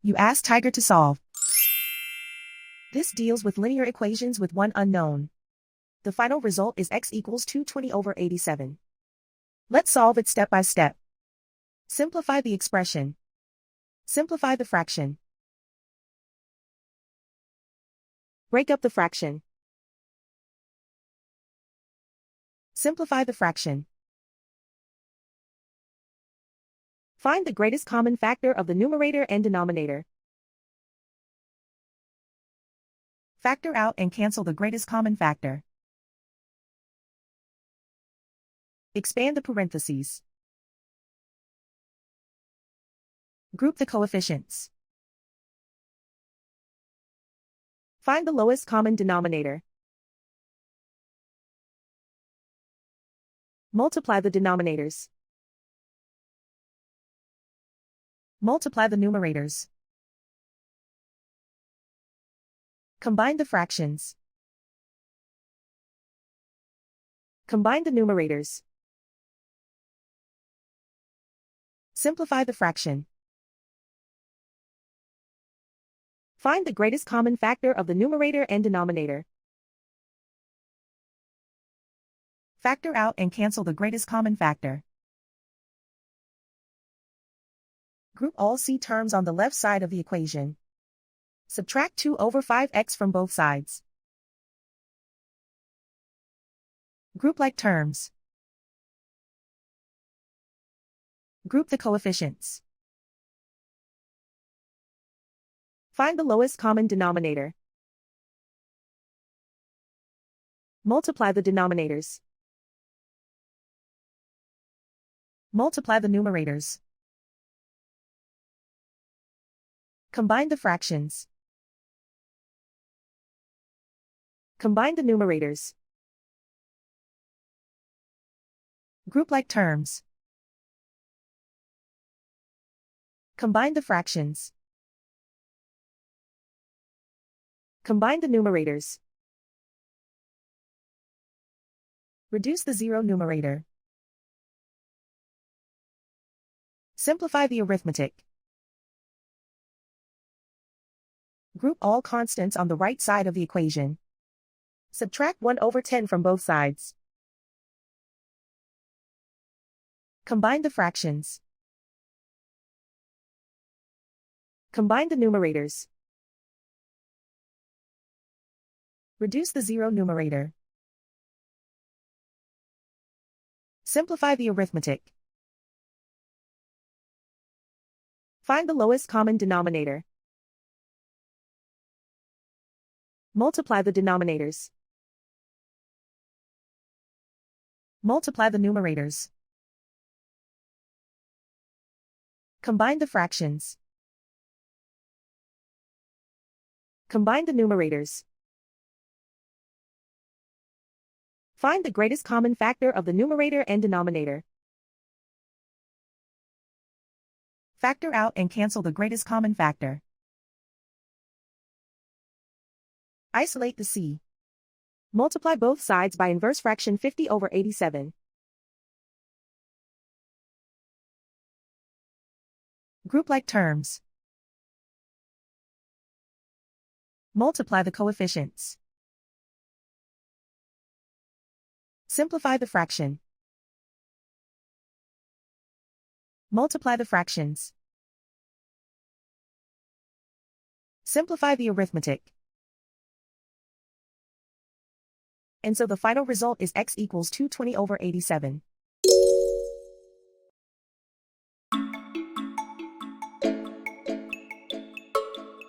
You ask Tiger to solve. This deals with linear equations with one unknown. The final result is x equals 220/87. Let's solve it step by step. Simplify the expression. Simplify the fraction. Break up the fraction. Simplify the fraction. Find the greatest common factor of the numerator and denominator. Factor out and cancel the greatest common factor. Expand the parentheses. Group the coefficients. Find the lowest common denominator. Multiply the denominators. Multiply the numerators. Combine the fractions. Combine the numerators. Simplify the fraction. Find the greatest common factor of the numerator and denominator. Factor out and cancel the greatest common factor. Group all C terms on the left side of the equation. Subtract 2/5x from both sides. Group like terms. Group the coefficients. Find the lowest common denominator. Multiply the denominators. Multiply the numerators. Combine the fractions. Combine the numerators. Group like terms. Combine the fractions. Combine the numerators. Reduce the zero numerator. Simplify the arithmetic. Group all constants on the right side of the equation. Subtract 1/10 from both sides. Combine the fractions. Combine the numerators. Reduce the zero numerator. Simplify the arithmetic. Find the lowest common denominator. Multiply the denominators. Multiply the numerators. Combine the fractions. Combine the numerators. Find the greatest common factor of the numerator and denominator. Factor out and cancel the greatest common factor. Isolate the C. Multiply both sides by inverse fraction 50/87. Group like terms. Multiply the coefficients. Simplify the fraction. Multiply the fractions. Simplify the arithmetic. And so the final result is x equals 220/87.